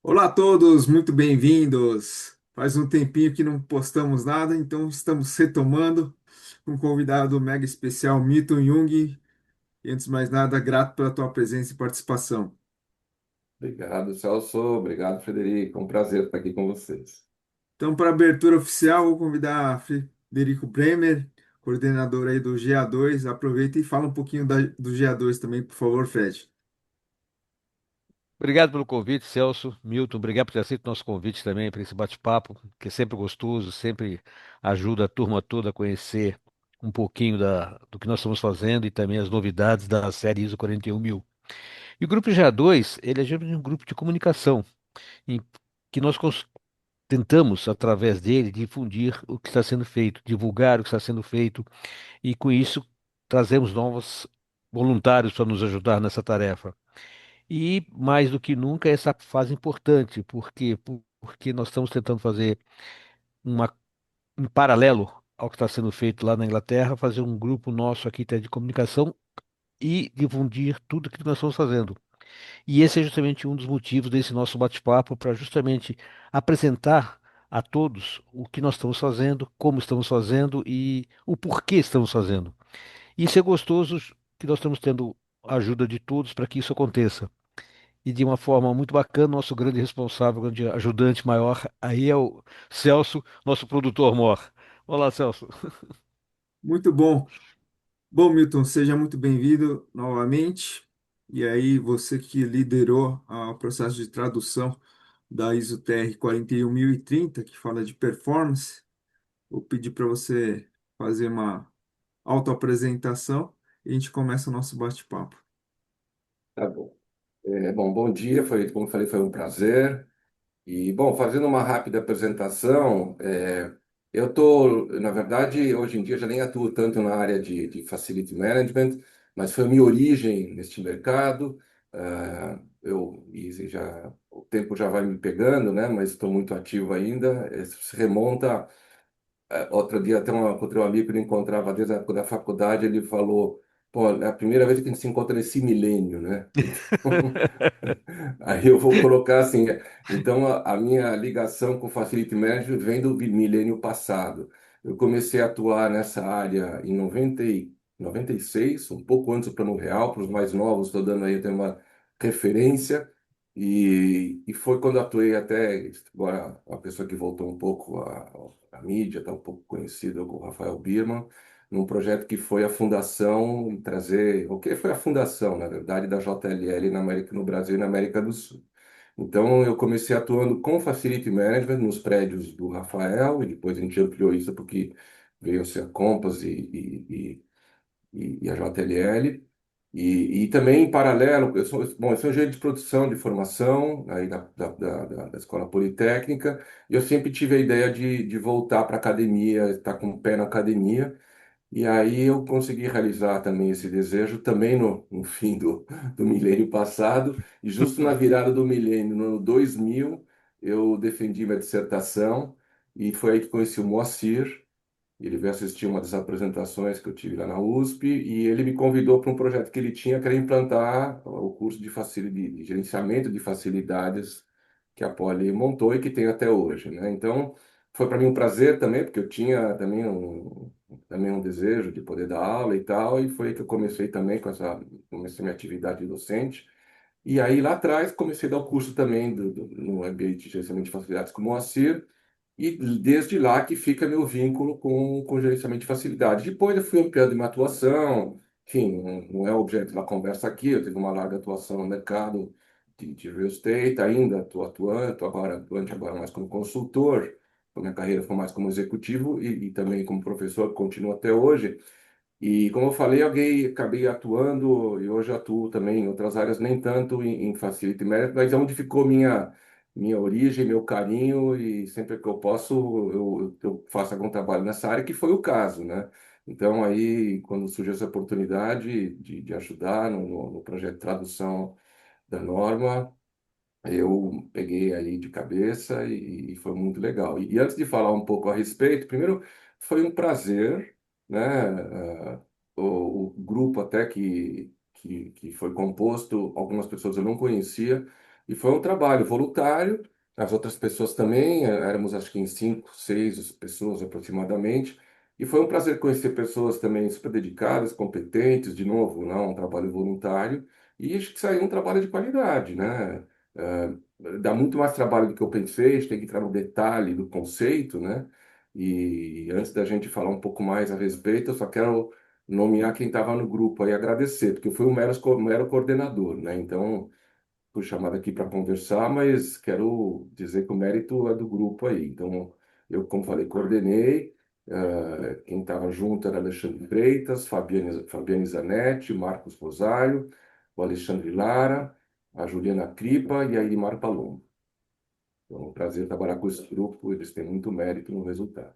Olá a todos, muito bem-vindos. Faz um tempinho que não postamos nada, então estamos retomando com um convidado mega especial, Milton Jung. E antes de mais nada, grato pela tua presença e participação. Obrigado, Celso. Obrigado, Frederico. É um prazer estar aqui com vocês. Então, para a abertura oficial, vou convidar Frederico Bremer, coordenador aí do GA2. Aproveita e fala um pouquinho do GA2 também, por favor, Fred. Obrigado pelo convite, Celso, Milton. Obrigado por ter aceito o nosso convite também para esse bate-papo, que é sempre gostoso, sempre ajuda a turma toda a conhecer um pouquinho do que nós estamos fazendo e também as novidades da série ISO 41000. E o Grupo GA2, ele é geralmente um grupo de comunicação, em que tentamos, através dele, difundir o que está sendo feito, divulgar o que está sendo feito, e com isso trazemos novos voluntários para nos ajudar nessa tarefa. E mais do que nunca essa fase importante, porque nós estamos tentando fazer uma, um paralelo ao que está sendo feito lá na Inglaterra, fazer um grupo nosso aqui de comunicação e difundir tudo o que nós estamos fazendo. E esse é justamente um dos motivos desse nosso bate-papo, para justamente apresentar a todos o que nós estamos fazendo, como estamos fazendo e o porquê estamos fazendo. Isso é gostoso que nós estamos tendo a ajuda de todos para que isso aconteça. E de uma forma muito bacana, nosso grande responsável, grande ajudante maior, aí é o Celso, nosso produtor mor. Olá, Celso. Muito bom. Bom, Milton, seja muito bem-vindo novamente. E aí, você que liderou o processo de tradução da ISO TR 41030, que fala de performance, vou pedir para você fazer uma autoapresentação e a gente começa o nosso bate-papo. Tá bom. Bom dia. Como eu falei, foi um prazer. E, bom, fazendo uma rápida apresentação, eu estou, na verdade, hoje em dia já nem atuo tanto na área de Facility Management, mas foi a minha origem neste mercado. O tempo já vai me pegando, né? Mas estou muito ativo ainda. Isso se remonta. Outro dia até encontrei um amigo que eu não encontrava desde a época da faculdade. Ele falou: pô, é a primeira vez que a gente se encontra nesse milênio, né? Então, aí eu vou colocar assim: então a minha ligação com o Facility Management vem do milênio passado. Eu comecei a atuar nessa área em 96, um pouco antes do Plano Real. Para os mais novos, estou dando aí até uma referência. E foi quando atuei até, agora, a pessoa que voltou um pouco à mídia, está um pouco conhecida, o Rafael Birman, num projeto que foi a fundação, e trazer, o que foi a fundação, na verdade, da JLL no Brasil e na América do Sul. Então, eu comecei atuando com Facility Management nos prédios do Rafael, e depois a gente ampliou isso porque veio-se a Compass e a JLL. E também, em paralelo, eu sou engenheiro de produção, de formação, aí da Escola Politécnica, e eu sempre tive a ideia de voltar para a academia, estar com o pé na academia, e aí eu consegui realizar também esse desejo, também no fim do milênio passado, e justo na virada do milênio, no ano 2000, eu defendi minha dissertação, e foi aí que conheci o Moacir. Ele veio assistir uma das apresentações que eu tive lá na USP e ele me convidou para um projeto que ele tinha, que era implantar o curso de gerenciamento de facilidades que a Poli montou e que tem até hoje, né? Então, foi para mim um prazer também, porque eu tinha também um desejo de poder dar aula e tal, e foi aí que eu comecei também comecei minha atividade docente. E aí, lá atrás, comecei a dar o curso também no MBA de gerenciamento de facilidades com o Moacir, e desde lá que fica meu vínculo com gerenciamento de facilidade. Depois eu fui ampliando minha atuação, enfim, não é objeto da conversa aqui, eu tive uma larga atuação no mercado de real estate, ainda estou atuando, estou agora atuante agora mais como consultor, a minha carreira foi mais como executivo e também como professor, continuo até hoje. E como eu falei, acabei atuando e hoje atuo também em outras áreas, nem tanto em Facility Management, mas é onde ficou minha origem, meu carinho, e sempre que eu posso eu faço algum trabalho nessa área, que foi o caso, né? Então aí, quando surgiu essa oportunidade de ajudar no projeto de tradução da norma, eu peguei aí de cabeça e foi muito legal. E antes de falar um pouco a respeito, primeiro foi um prazer, né? O grupo até que foi composto, algumas pessoas eu não conhecia, E foi um trabalho voluntário, as outras pessoas também, éramos acho que em cinco, seis pessoas aproximadamente, e foi um prazer conhecer pessoas também super dedicadas, competentes, de novo, não, um trabalho voluntário, e acho que saiu um trabalho de qualidade, né? Dá muito mais trabalho do que eu pensei, a gente tem que entrar no detalhe do conceito, né? E antes da gente falar um pouco mais a respeito, eu só quero nomear quem estava no grupo aí, agradecer, porque eu fui um mero coordenador, né? Então, fui chamado aqui para conversar, mas quero dizer que o mérito é do grupo aí. Então, eu, como falei, coordenei. Quem estava junto era Alexandre Freitas, Fabiane Zanetti, Marcos Rosário, o Alexandre Lara, a Juliana Cripa e a Irimar Palombo. Então, é um prazer trabalhar com esse grupo, eles têm muito mérito no resultado.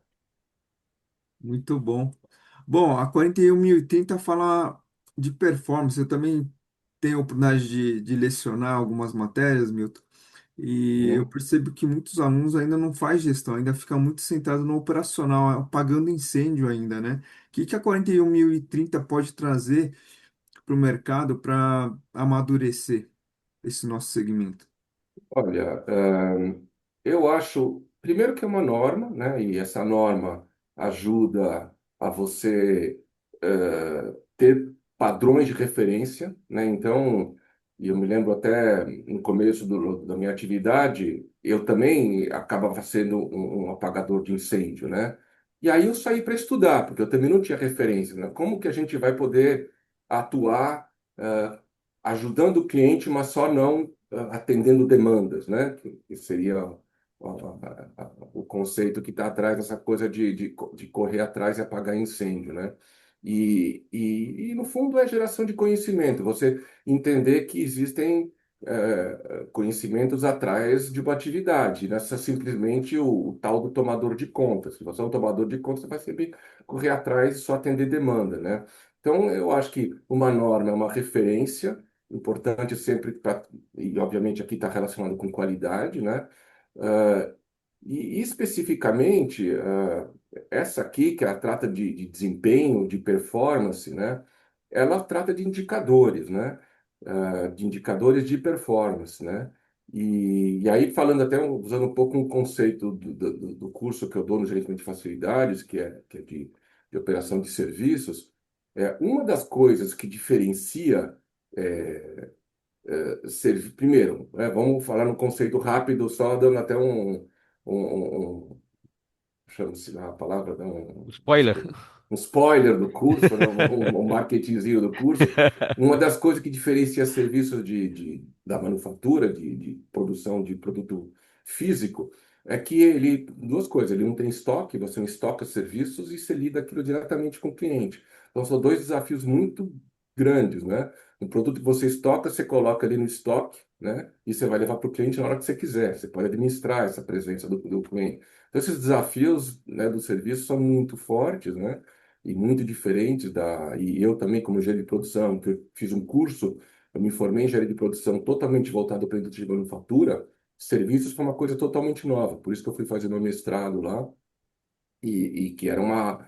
Muito bom. Bom, a 41.080 fala de performance. Eu também tenho a oportunidade de lecionar algumas matérias, Milton, e eu Uhum. percebo que muitos alunos ainda não faz gestão, ainda fica muito centrado no operacional, apagando incêndio ainda, né? O que a 41.030 pode trazer para o mercado para amadurecer esse nosso segmento? Olha, eu acho, primeiro que é uma norma, né? E essa norma ajuda a você ter padrões de referência, né? Então, e eu me lembro até no começo da minha atividade, eu também acabava sendo um apagador de incêndio, né? E aí eu saí para estudar, porque eu também não tinha referência, né? Como que a gente vai poder atuar ajudando o cliente, mas só não atendendo demandas, né? Que seria o conceito que está atrás dessa coisa de correr atrás e apagar incêndio, né? No fundo, é geração de conhecimento, você entender que existem conhecimentos atrás de uma atividade, não é só simplesmente o tal do tomador de contas. Se você é um tomador de contas, você vai sempre correr atrás e só atender demanda, né? Então, eu acho que uma norma é uma referência, importante sempre, e obviamente aqui está relacionado com qualidade, né? Ah, e especificamente, essa aqui, que ela trata de desempenho, de performance, né? Ela trata de indicadores, né? De indicadores de performance, né? E aí, falando até, usando um pouco um conceito do curso que eu dou no Gerenciamento de Facilidades, que é de operação de serviços, uma das coisas que diferencia primeiro, vamos falar no conceito rápido, só dando até chama-se a palavra, Spoiler. um spoiler do curso, né? Um marketingzinho do curso. Uma das coisas que diferencia serviços da manufatura, de produção de produto físico, é que duas coisas, ele não tem estoque, você não estoca serviços e você lida aquilo diretamente com o cliente. Então, são dois desafios muito grandes, né? Um produto que você estoca, você coloca ali no estoque, né? E você vai levar para o cliente na hora que você quiser. Você pode administrar essa presença do cliente. Então, esses desafios, né, do serviço são muito fortes, né? E muito diferentes e eu também, como engenheiro de produção, que eu fiz um curso, eu me formei em engenharia de produção totalmente voltado para a indústria de manufatura, serviços foi uma coisa totalmente nova. Por isso que eu fui fazer meu mestrado lá, e que era uma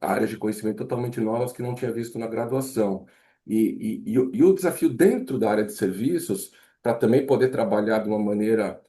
área de conhecimento totalmente novas que não tinha visto na graduação. E o desafio dentro da área de serviços, para também poder trabalhar de uma maneira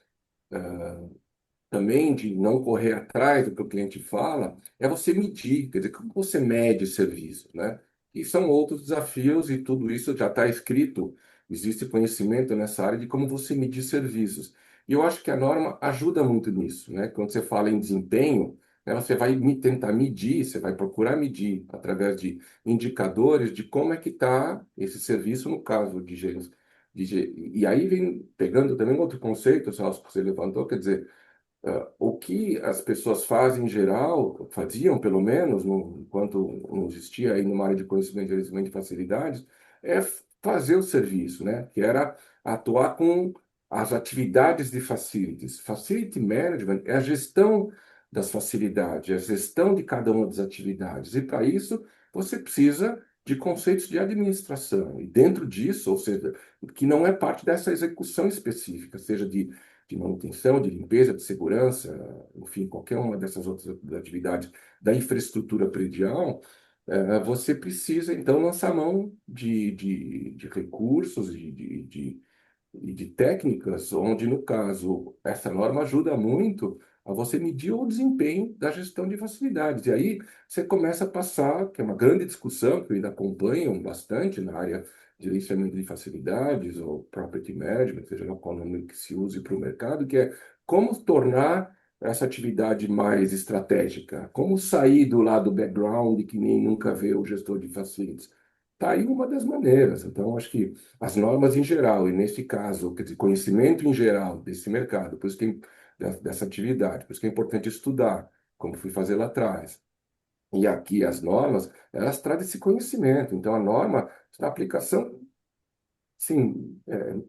também de não correr atrás do que o cliente fala, é você medir, quer dizer, como você mede serviço, né? E são outros desafios e tudo isso já está escrito, existe conhecimento nessa área de como você medir serviços. E eu acho que a norma ajuda muito nisso, né? Quando você fala em desempenho, né, você vai tentar medir, você vai procurar medir através de indicadores de como é que está esse serviço no caso de gerência. E aí vem pegando também um outro conceito, Celso, que você levantou, quer dizer, o que as pessoas fazem em geral, faziam pelo menos, enquanto não existia aí numa área de conhecimento e gerenciamento de facilidades, é fazer o serviço, né? Que era atuar com as atividades de facilities. Facility management é a gestão das facilidades, é a gestão de cada uma das atividades. E para isso, você precisa de conceitos de administração. E dentro disso, ou seja, que não é parte dessa execução específica, seja de manutenção, de limpeza, de segurança, enfim, qualquer uma dessas outras atividades da infraestrutura predial, você precisa, então, lançar mão de recursos, e de técnicas, onde, no caso, essa norma ajuda muito a você medir o desempenho da gestão de facilidades. E aí você começa a passar, que é uma grande discussão, que ainda acompanham bastante na área de gerenciamento de facilidades, ou property management, seja lá qual nome que se use para o mercado, que é como tornar essa atividade mais estratégica, como sair do lado background, que nem nunca vê o gestor de facilities. Está aí uma das maneiras. Então, acho que as normas em geral, e nesse caso, quer dizer, conhecimento em geral desse mercado, por isso que, dessa atividade, por isso que é importante estudar, como fui fazer lá atrás. E aqui as normas, elas trazem esse conhecimento. Então, a norma, na aplicação, sim,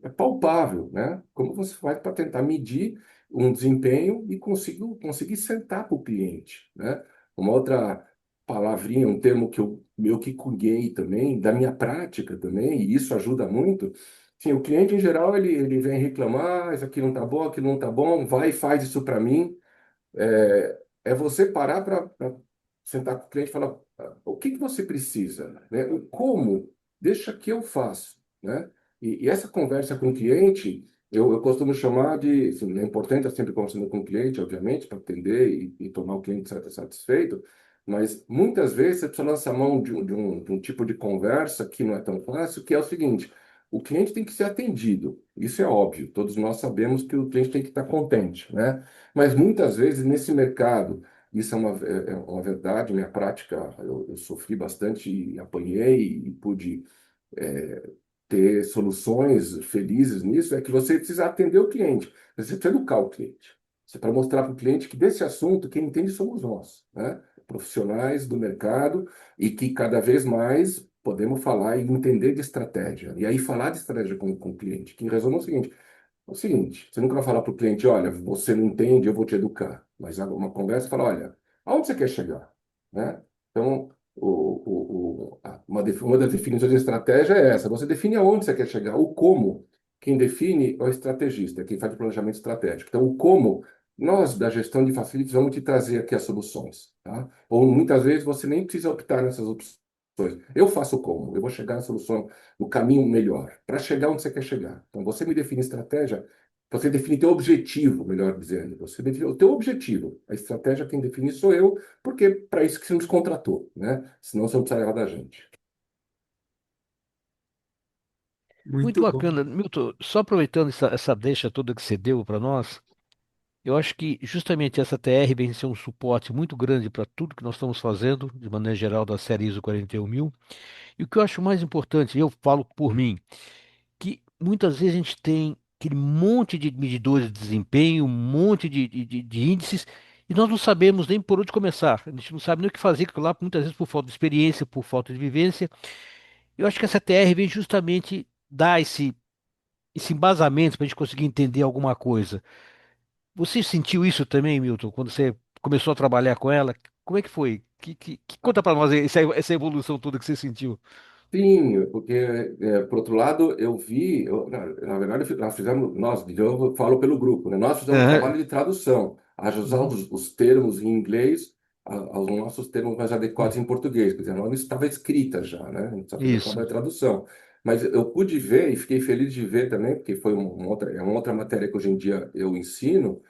é palpável, né? Como você faz para tentar medir um desempenho e conseguir sentar para o cliente, né? Uma outra palavrinha, um termo que eu meio que cunhei também, da minha prática também, e isso ajuda muito. Sim, o cliente em geral ele vem reclamar, "Ah, isso aqui não está bom, aquilo não está bom, vai e faz isso para mim. É você parar para sentar com o cliente e falar o que que você precisa, né? O como, deixa que eu faço, né? E essa conversa com o cliente, eu costumo chamar de, assim, é importante estar sempre conversando com o cliente, obviamente, para atender e tornar o cliente satisfeito, mas muitas vezes você precisa lançar mão de um tipo de conversa que não é tão fácil, que é o seguinte, o cliente tem que ser atendido, isso é óbvio, todos nós sabemos que o cliente tem que estar contente, né? Mas muitas vezes nesse mercado, isso é uma verdade, minha prática, eu sofri bastante e apanhei e pude é, ter soluções felizes nisso, é que você precisa atender o cliente, você precisa educar o cliente. Você para mostrar para o cliente que desse assunto quem entende somos nós, né? Profissionais do mercado e que cada vez mais podemos falar e entender de estratégia. E aí falar de estratégia com o cliente, que em resumo é o seguinte, você nunca vai falar para o cliente, olha, você não entende, eu vou te educar. Mas uma conversa fala, olha, aonde você quer chegar? Né? Então, uma das definições de estratégia é essa. Você define aonde você quer chegar. O como, quem define é o estrategista, quem faz o planejamento estratégico. Então, o como, nós da gestão de facilities vamos te trazer aqui as soluções. Tá? Ou muitas vezes você nem precisa optar nessas opções. Eu faço o como, eu vou chegar na solução, no caminho melhor, para chegar onde você quer chegar. Então, você me define estratégia, você define teu objetivo, melhor dizendo. Você define o teu objetivo. A estratégia quem define sou eu, porque é para isso que você nos contratou, né? Senão você não precisava da gente. Muito Muito bom. bacana. Milton, só aproveitando essa deixa toda que você deu para nós, eu acho que justamente essa TR vem ser um suporte muito grande para tudo que nós estamos fazendo, de maneira geral, da série ISO 41000. E o que eu acho mais importante, eu falo por mim, que muitas vezes a gente tem aquele monte de medidores de desempenho, um monte de índices, e nós não sabemos nem por onde começar. A gente não sabe nem o que fazer com aquilo lá, muitas vezes por falta de experiência, por falta de vivência. Eu acho que essa TR vem justamente dar esse embasamento para a gente conseguir entender alguma coisa. Você sentiu isso também, Milton, quando você começou a trabalhar com ela? Como é que foi? Conta para nós essa evolução toda que você sentiu. Sim, porque, por outro lado, eu vi, na verdade, nós fizemos, nós, de novo, eu falo pelo grupo, né? Nós fizemos um Aham. trabalho de tradução, a usar Uhum. os termos em inglês aos nossos termos mais adequados em português, quer dizer, a norma estava escrita já, né? A gente só fez o Isso. trabalho de tradução. Mas eu pude ver e fiquei feliz de ver também, porque foi é uma outra matéria que hoje em dia eu ensino,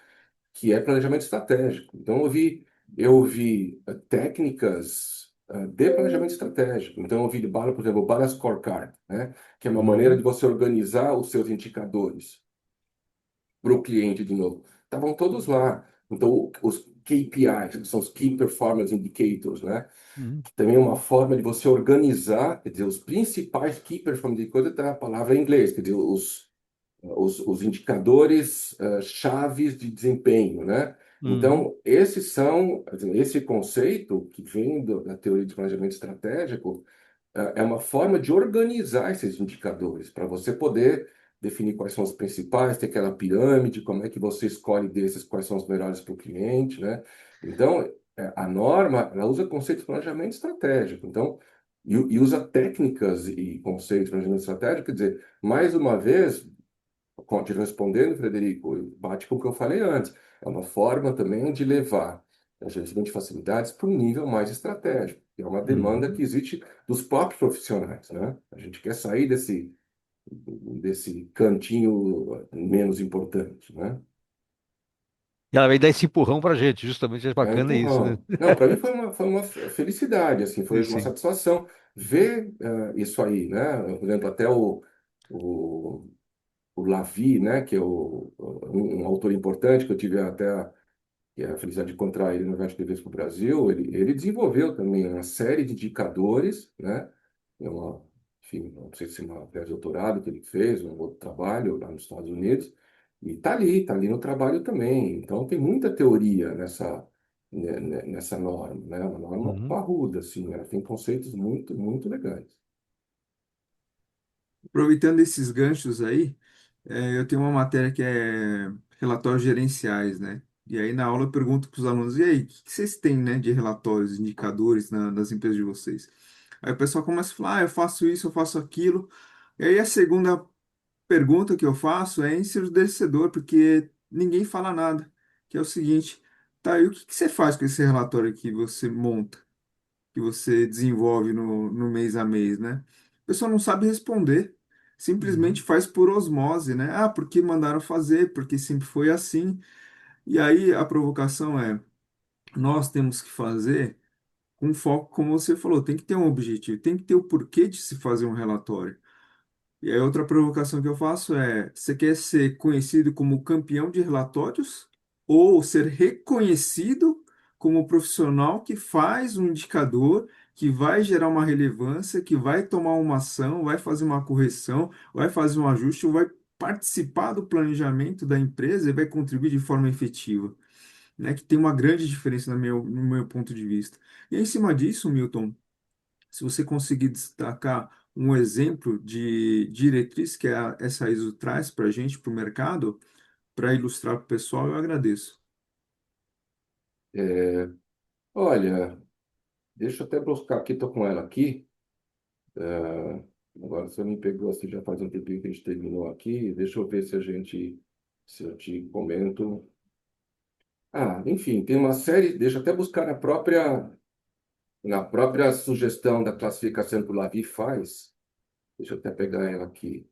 que é planejamento estratégico. Então, eu vi técnicas de planejamento estratégico. Então, eu vi de bala, por exemplo, o Bala Scorecard, né? Que é uma maneira de Uhum. você organizar os seus indicadores para o cliente de novo. Estavam todos lá. Então, os KPIs, que são os Key Performance Indicators, né? Uhum. Que também é uma forma de você organizar, quer dizer, os principais Key Performance Indicators, tá a palavra em inglês, quer dizer, os indicadores chaves de desempenho, né? Uhum. Então, esses são, assim, esse conceito que vem da teoria de planejamento estratégico é uma forma de organizar esses indicadores para você poder definir quais são os principais, ter aquela pirâmide, como é que você escolhe desses quais são os melhores para o cliente, né? Então, a norma, ela usa conceitos de planejamento estratégico, então, e usa técnicas e conceitos de planejamento estratégico, quer dizer, mais uma vez, te respondendo, Frederico, bate com o que eu falei antes. É uma forma também de levar a gestão de facilidades para um nível mais estratégico. É uma demanda que Uhum. existe dos próprios profissionais, né? A gente quer sair desse cantinho menos importante, né? E ela vai dar esse empurrão pra gente, justamente é É um bacana isso, né? empurrão. Não, para mim foi uma felicidade, assim, Sim, foi uma sim. satisfação ver isso aí, né? Por exemplo, até o, o Lavi, né? Que é um autor importante que eu tive até que é a felicidade de encontrar ele no Viagem de Vez para o Brasil, ele desenvolveu também uma série de indicadores, né? É uma, enfim, não sei se é uma tese de doutorado que ele fez, um outro trabalho lá nos Estados Unidos, e tá ali no trabalho também. Então tem muita teoria nessa norma, né? Uma norma Uhum, parruda, assim, ela tem conceitos muito, muito legais. Aproveitando esses ganchos aí, eu tenho uma matéria que é relatórios gerenciais, né? E aí na aula eu pergunto para os alunos, e aí, o que que vocês têm, né, de relatórios, indicadores nas empresas de vocês? Aí o pessoal começa a falar, eu faço isso, eu faço aquilo. E aí a segunda pergunta que eu faço é ensurdecedor, porque ninguém fala nada, que é o seguinte, tá, e o que que você faz com esse relatório que você monta, que você desenvolve no mês a mês, né? A pessoa não sabe responder, simplesmente uhum, faz por osmose, né? Ah, porque mandaram fazer, porque sempre foi assim. E aí a provocação é, nós temos que fazer com foco, como você falou, tem que ter um objetivo, tem que ter o porquê de se fazer um relatório. E aí outra provocação que eu faço é, você quer ser conhecido como campeão de relatórios ou ser reconhecido como profissional que faz um indicador que vai gerar uma relevância, que vai tomar uma ação, vai fazer uma correção, vai fazer um ajuste, ou vai participar do planejamento da empresa e vai contribuir de forma efetiva, né? Que tem uma grande diferença no meu ponto de vista. E em cima disso, Milton, se você conseguir destacar um exemplo de diretriz que essa ISO traz para a gente, para o mercado, para ilustrar para o pessoal, eu agradeço. É, olha, deixa eu até buscar aqui, estou com ela aqui. É, agora você me pegou assim, já faz um tempinho que a gente terminou aqui. Deixa eu ver se eu te comento. Ah, enfim, tem uma série, deixa eu até buscar na própria sugestão da classificação que o Lavi faz. Deixa eu até pegar ela aqui.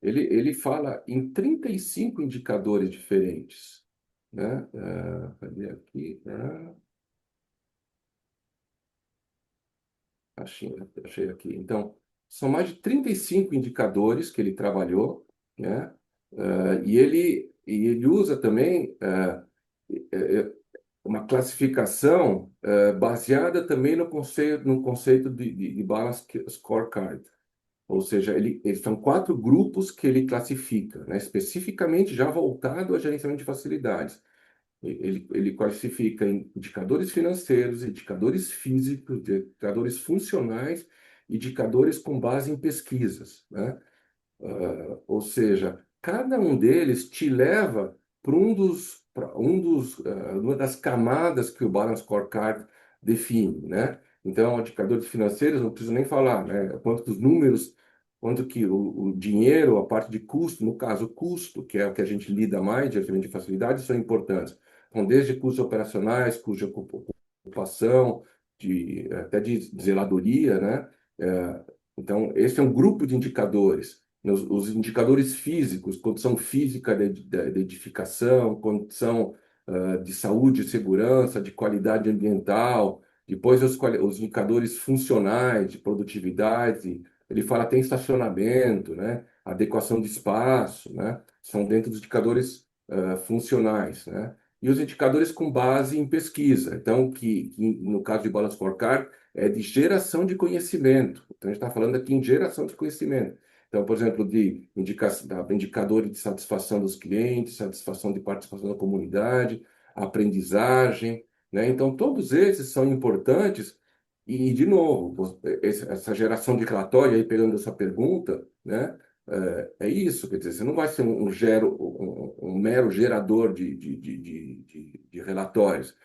Ele fala em 35 indicadores diferentes, né? Cadê aqui? Achei aqui. Então, são mais de 35 indicadores que ele trabalhou, né? E ele usa também uma classificação baseada também no conceito de Balance Scorecard. Ou seja, eles são quatro grupos que ele classifica, né? Especificamente já voltado a gerenciamento de facilidades. Ele classifica em indicadores financeiros, indicadores físicos, indicadores funcionais, indicadores com base em pesquisas, né? Ou seja, cada um deles te leva para uma das camadas que o Balance Scorecard define, né? Então, indicadores financeiros, não preciso nem falar, né? Quantos números, quanto que o dinheiro, a parte de custo, no caso, o custo, que é o que a gente lida mais, diretamente de facilidade, são importantes. Então, desde custos operacionais, custos de ocupação, até de zeladoria, né? Então, esse é um grupo de indicadores. Os indicadores físicos, condição física da edificação, condição de saúde e segurança, de qualidade ambiental, depois os indicadores funcionais, de produtividade, ele fala até em estacionamento, né? Adequação de espaço, né? São dentro dos indicadores funcionais, né? E os indicadores com base em pesquisa, então, que no caso de Balance Scorecard, é de geração de conhecimento. Então, a gente está falando aqui em geração de conhecimento. Então, por exemplo, indicadores de satisfação dos clientes, satisfação de participação da comunidade, aprendizagem, né? Então, todos esses são importantes. E, de novo, essa geração de relatório, aí pegando essa pergunta, né? É isso, quer dizer, você não vai ser um mero gerador de relatórios.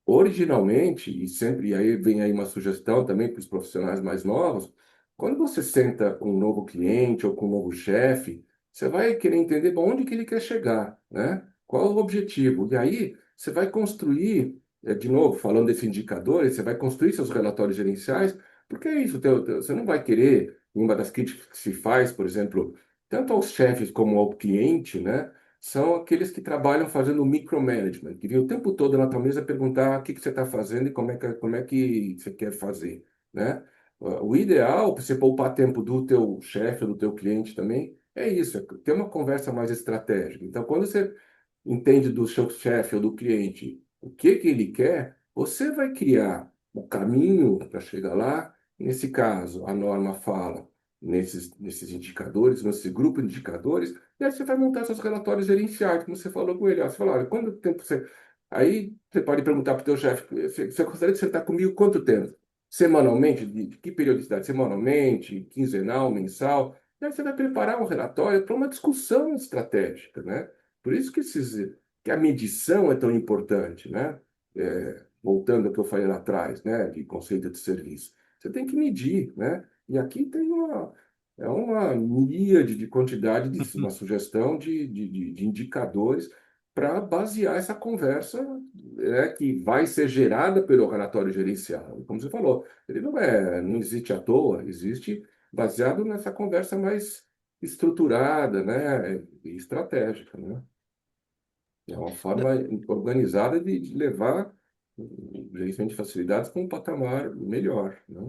Originalmente, e aí vem aí uma sugestão também para os profissionais mais novos, quando você senta com um novo cliente ou com um novo chefe, você vai querer entender bom, onde que ele quer chegar, né? Qual o objetivo? E aí você vai construir, de novo, falando desses indicadores, você vai construir seus relatórios gerenciais Porque é isso, você não vai querer, uma das críticas que se faz, por exemplo, tanto aos chefes como ao cliente, né? São aqueles que trabalham fazendo micromanagement, que vêm o tempo todo na tua mesa perguntar o que você está fazendo e como é que você quer fazer, né? O ideal, para você poupar tempo do teu chefe, do teu cliente também, é isso, é ter uma conversa mais estratégica. Então, quando você entende do seu chefe ou do cliente o que que ele quer, você vai criar o caminho para chegar lá. Nesse caso, a norma fala nesses indicadores, nesse grupo de indicadores, e aí você vai montar seus relatórios gerenciais, como você falou com ele. Ó, você fala, olha, quanto tempo você... Aí você pode perguntar para o teu chefe, você gostaria de sentar comigo quanto tempo? Semanalmente? De que periodicidade? Semanalmente? Quinzenal? Mensal? E aí você vai preparar um relatório para uma discussão estratégica, né? Por isso que a medição é tão importante, né? Voltando ao que eu falei lá atrás, né? De conceito de serviço. Você tem que medir, né? E aqui tem é uma míriade de quantidade de uma sugestão de indicadores para basear essa conversa, né, que vai ser gerada pelo relatório gerencial. Como você falou, ele não existe à toa, existe baseado nessa conversa mais estruturada, né, e estratégica, né? É uma forma organizada de levar o gerenciamento de facilidades para um patamar melhor, né?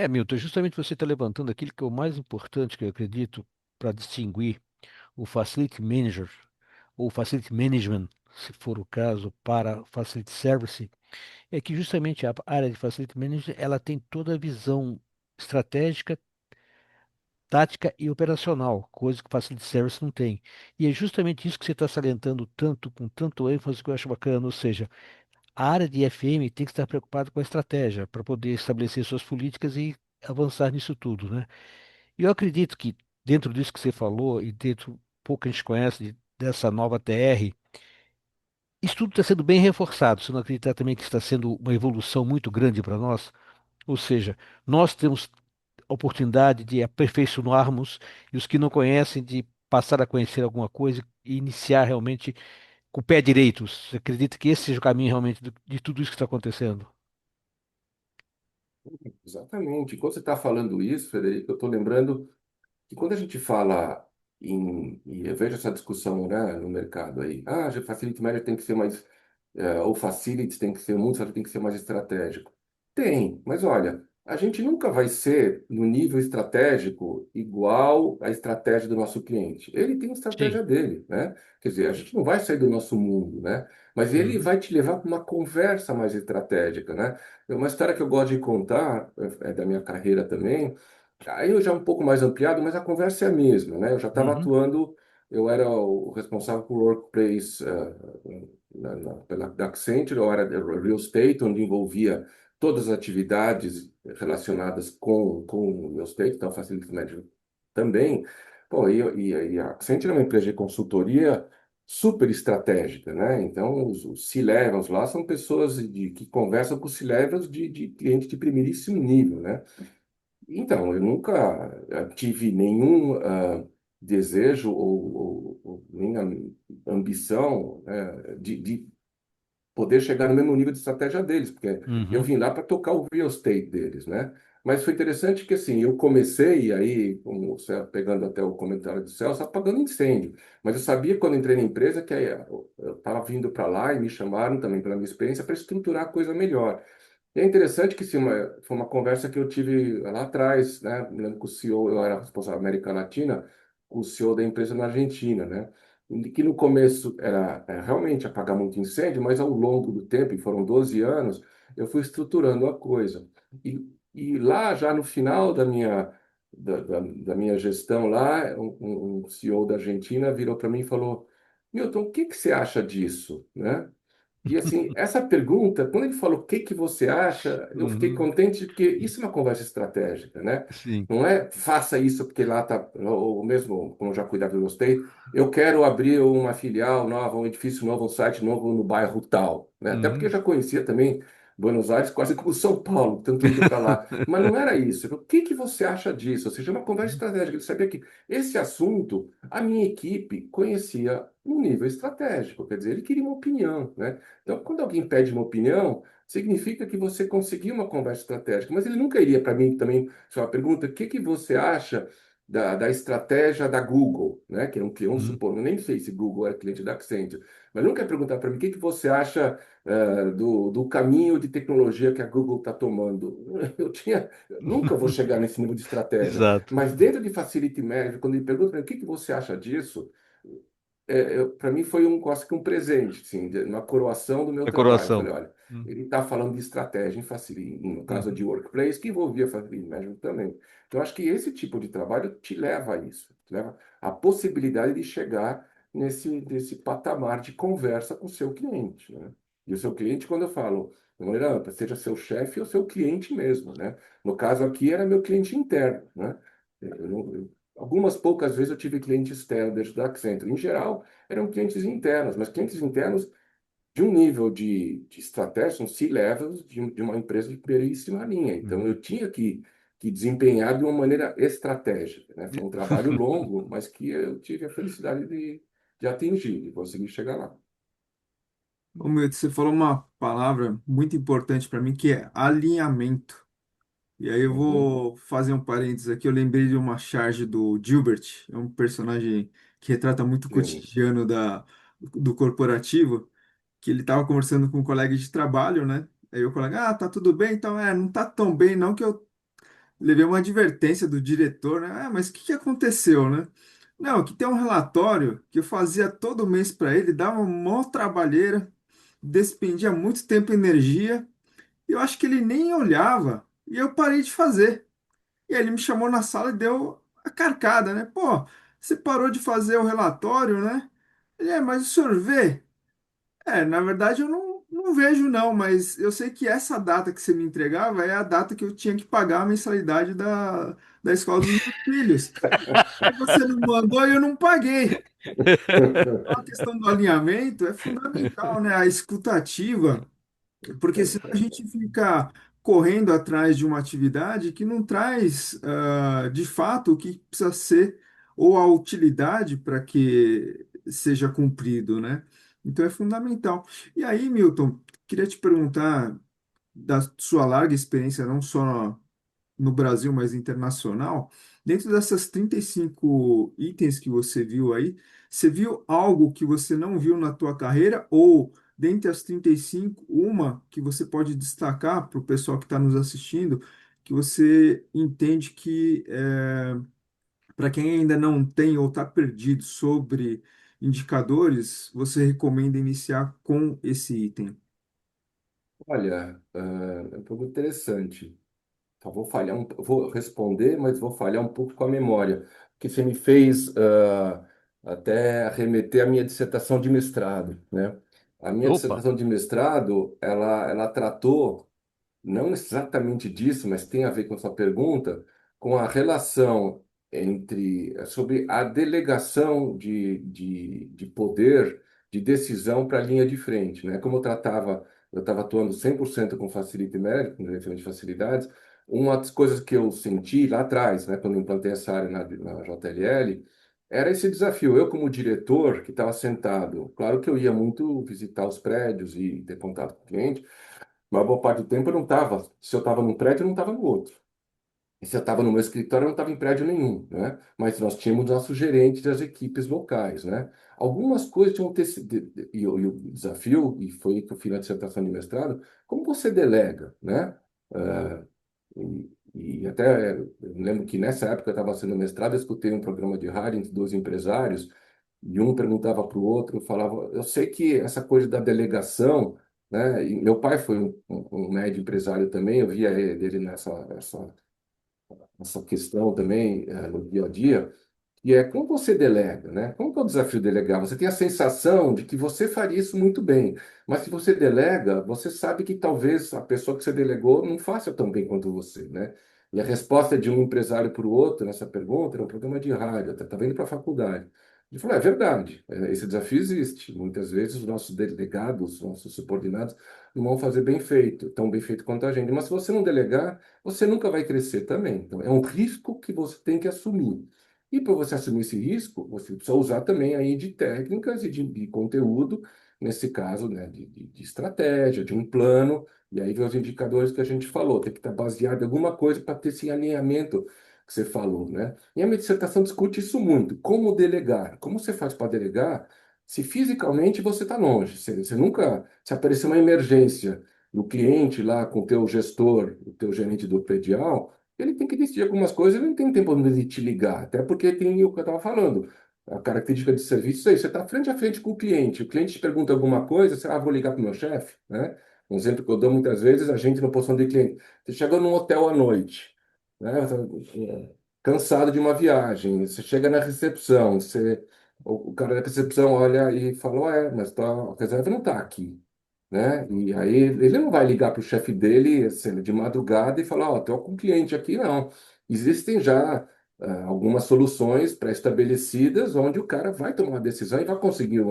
Milton, justamente você está levantando aquilo que é o mais importante que eu acredito para distinguir o Facility Manager ou Facility Management, se for o caso, para Facility Service, é que justamente a área de Facility Manager ela tem toda a visão estratégica, tática e operacional, coisa que o Facility Service não tem. E é justamente isso que você está salientando tanto, com tanto ênfase, que eu acho bacana, ou seja, a área de FM tem que estar preocupada com a estratégia para poder estabelecer suas políticas e avançar nisso tudo, né? E eu acredito que dentro disso que você falou e dentro pouco que a gente conhece dessa nova TR, isso tudo está sendo bem reforçado. Você não acredita também que está sendo uma evolução muito grande para nós? Ou seja, nós temos a oportunidade de aperfeiçoarmos e os que não conhecem de passar a conhecer alguma coisa e iniciar realmente com o pé direito. Você acredita que esse seja o caminho realmente de tudo isso que está acontecendo? Exatamente. Enquanto você está falando isso, Frederico, eu estou lembrando que quando a gente fala e eu vejo essa discussão, né, no mercado aí, já facility manager tem que ser mais, ou facilities tem que ser, muito tem que ser mais estratégico. Tem, mas olha, a gente nunca vai ser no nível estratégico igual à estratégia do nosso cliente. Ele tem a Sim. estratégia dele, né? Quer dizer, a gente não vai sair do nosso mundo, né? Mas ele Uhum. vai te levar para uma conversa mais estratégica, né? É uma história que eu gosto de contar, é da minha carreira também. Aí eu já um pouco mais ampliado, mas a conversa é a mesma, né? Eu já estava Uhum. atuando, eu era o responsável por workplace da Accenture, eu era real estate, onde envolvia todas as atividades relacionadas com o real estate, então facility management também. Pô, e a Accenture é uma empresa de consultoria super estratégica, né? Então, os C-levels lá são pessoas que conversam com C-levels de clientes de primeiríssimo nível, né? Então, eu nunca tive nenhum desejo ou nem ambição, de poder chegar no mesmo nível de estratégia deles, porque eu Uhum. vim lá para tocar o real estate deles, né? Mas foi interessante que assim, eu comecei aí, como o pegando até o comentário do Celso, apagando incêndio. Mas eu sabia quando entrei na empresa que aí, eu estava vindo para lá e me chamaram também pela minha experiência para estruturar a coisa melhor. E é interessante que sim, foi uma conversa que eu tive lá atrás, né? Me lembro que o CEO, eu era responsável da América Latina, com o CEO da empresa na Argentina, né? E que no começo era realmente apagar muito incêndio, mas ao longo do tempo, e foram 12 anos, eu fui estruturando a coisa. E lá, já no final da minha gestão lá, um CEO da Argentina virou para mim e falou: Milton, o que que você acha disso, né? E assim, essa pergunta, quando ele falou o que que você acha, eu fiquei Uhum. contente porque isso é uma conversa estratégica, né? Sim. Não é faça isso porque lá tá, ou mesmo como eu já cuidava e gostei, eu quero abrir uma filial nova, um edifício novo, um site novo no bairro tal, né? Até porque eu Uhum. já conhecia também Buenos Aires quase como São Paulo, tanto indo para lá. Mas não era isso. Eu falei, o que que você acha disso? Ou seja, uma conversa estratégica. Ele sabia que esse assunto a minha equipe conhecia no nível estratégico, quer dizer, ele queria uma opinião, né? Então, quando alguém pede uma opinião, significa que você conseguiu uma conversa estratégica, mas ele nunca iria para mim também, só uma pergunta, o que que você acha da estratégia da Google, né? Que é um cliente, vamos Uhum. supor, eu nem sei se Google é cliente da Accenture, mas nunca ia perguntar para mim, o que que você acha do caminho de tecnologia que a Google está tomando? Nunca vou chegar nesse nível de estratégia, Exato. mas dentro de Facility Manager, quando ele pergunta para mim, o que que você acha disso? Para mim foi quase que um presente, assim, uma coroação do meu A trabalho. Eu coroação. falei, olha, Uhum. ele está falando de estratégia em facility, no caso de Uhum. workplace, que envolvia facility management também. Então, acho que esse tipo de trabalho te leva a isso, te leva à possibilidade de chegar nesse patamar de conversa com o seu cliente, né? E o seu cliente, quando eu falo, de maneira ampla, seja seu chefe ou seu cliente mesmo, né? No caso aqui, era meu cliente interno, né? Algumas poucas vezes eu tive cliente externo dentro da Accenture. Em geral, eram clientes internos, mas clientes internos de um nível de estratégia, são C-levels de uma empresa de primeiríssima linha. Então, Uhum. eu tinha que desempenhar de uma maneira estratégica, né? Foi um trabalho longo, mas que eu tive a felicidade de atingir, de conseguir chegar lá. Ô, Milton, você falou uma palavra muito importante para mim que é alinhamento. E aí eu Uhum. vou fazer um parênteses aqui. Eu lembrei de uma charge do Gilbert, é um personagem que retrata muito o Sim. cotidiano do corporativo, que ele estava conversando com um colega de trabalho, né? Aí o colega, tá tudo bem? Então, não tá tão bem não que eu levei uma advertência do diretor, né? Mas o que que aconteceu, né? Não, que tem um relatório que eu fazia todo mês para ele, dava uma maior trabalheira, despendia muito tempo e energia, e eu acho que ele nem olhava, e eu parei de fazer. E aí ele me chamou na sala e deu a carcada, né? Pô, você parou de fazer o relatório, né? Ele, mas o senhor vê? Na verdade eu não vejo não, mas eu sei que essa data que você me entregava é a data que eu tinha que pagar a mensalidade da escola dos meus filhos. Aí você não mandou e eu não paguei. A questão do alinhamento é fundamental, né? A escutativa. Porque senão a gente fica correndo atrás de uma atividade que não traz, de fato, o que precisa ser ou a utilidade para que seja cumprido, né? Então é fundamental. E aí, Milton, queria te perguntar da sua larga experiência, não só no Brasil, mas internacional, dentro dessas 35 itens que você viu aí, você viu algo que você não viu na tua carreira ou dentre as 35, uma que você pode destacar para o pessoal que está nos assistindo, que você entende que para quem ainda não tem ou está perdido sobre indicadores, você recomenda iniciar com esse item? Olha, é um pouco interessante. Só vou falhar vou responder, mas vou falhar um pouco com a memória, que você me fez até remeter à minha dissertação de mestrado, né? A minha Opa, dissertação de mestrado, ela tratou não exatamente disso, mas tem a ver com a sua pergunta, com a relação sobre a delegação de poder, de decisão para a linha de frente, né? Como eu estava atuando 100% com Facility Management, com gerenciamento de facilidades, uma das coisas que eu senti lá atrás, né, quando eu implantei essa área na JLL, era esse desafio. Eu, como diretor, que estava sentado, claro que eu ia muito visitar os prédios e ter contato com o cliente, mas boa parte do tempo eu não estava. Se eu estava num prédio, eu não estava no outro. E se eu estava no meu escritório, eu não estava em prédio nenhum, né? Mas nós tínhamos nossos gerentes das equipes locais, né? Algumas coisas tinham ter sido, e o desafio, e foi que eu fiz na dissertação de mestrado, como você delega, né? Ah, e até eu lembro que nessa época eu estava sendo mestrado, eu escutei um programa de rádio entre dois empresários, e um perguntava para o outro, falava, eu sei que essa coisa da delegação, né? E meu pai foi um médio empresário também, eu via ele essa questão também no dia a dia, e é como você delega, né? Como que é o desafio de delegar? Você tem a sensação de que você faria isso muito bem, mas se você delega, você sabe que talvez a pessoa que você delegou não faça tão bem quanto você, né? E a resposta de um empresário para o outro nessa pergunta era um programa de rádio, até estava indo para a faculdade. Ele falou, é verdade, esse desafio existe. Muitas vezes os nossos delegados, os nossos subordinados, não vão fazer bem feito, tão bem feito quanto a gente. Mas se você não delegar, você nunca vai crescer também. Então, é um risco que você tem que assumir. E para você assumir esse risco, você precisa usar também aí de técnicas e de conteúdo, nesse caso, né, de estratégia, de um plano, e aí vem os indicadores que a gente falou, tem que estar baseado em alguma coisa para ter esse alinhamento que você falou, né? E a minha dissertação discute isso muito. Como delegar? Como você faz para delegar se fisicamente você está longe? Você nunca, se aparecer uma emergência do cliente lá com o teu gestor, o teu gerente do predial, ele tem que decidir algumas coisas, ele não tem tempo de te ligar, até porque tem o que eu estava falando. A característica de serviço é isso, você está frente a frente com o cliente te pergunta alguma coisa, você, vou ligar para o meu chefe, né? Um exemplo que eu dou muitas vezes, a gente na posição de cliente. Você chega num hotel à noite, né? Cansado de uma viagem, você chega na recepção, o cara da recepção olha e fala, ué, mas a reserva não está aqui, né? E aí ele não vai ligar para o chefe dele assim, de madrugada e falar, ó, estou com um cliente aqui, não. Existem já algumas soluções pré-estabelecidas onde o cara vai tomar uma decisão e vai conseguir,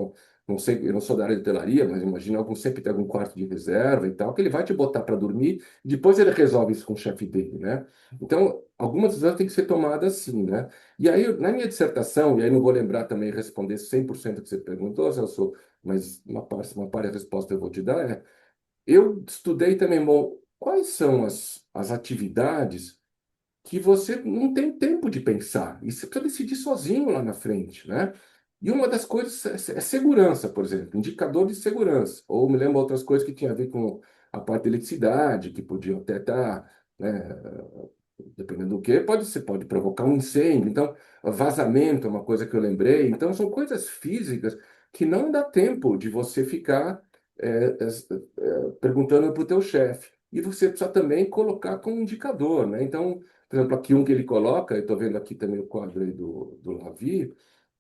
não sei, eu não sou da área de hotelaria, mas imagina algum sempre tem algum quarto de reserva e tal, que ele vai te botar para dormir, e depois ele resolve isso com o chefe dele, né? Então, algumas decisões têm que ser tomadas assim, né? E aí, na minha dissertação, e aí não vou lembrar também responder 100% que você perguntou, Celso, mas uma parte da resposta eu vou te dar, eu estudei também, bom, quais são as atividades que você não tem tempo de pensar, e você precisa decidir sozinho lá na frente, né? E uma das coisas é segurança, por exemplo, indicador de segurança. Ou me lembro outras coisas que tinha a ver com a parte de eletricidade, que podiam até estar, né, dependendo do que, pode provocar um incêndio. Então, vazamento é uma coisa que eu lembrei. Então, são coisas físicas que não dá tempo de você ficar perguntando para o teu chefe. E você precisa também colocar como indicador, né? Então, por exemplo, aqui um que ele coloca, eu estou vendo aqui também o quadro aí do Lavi,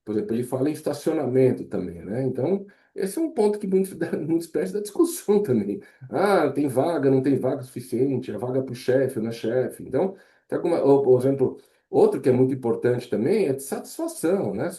por exemplo, ele fala em estacionamento também, né? Então, esse é um ponto que muitos, muitos pés da discussão também. Ah, tem vaga, não tem vaga suficiente, a vaga para o chefe, não é chefe. Então, tem alguma, ou, por exemplo, outro que é muito importante também é de satisfação, né?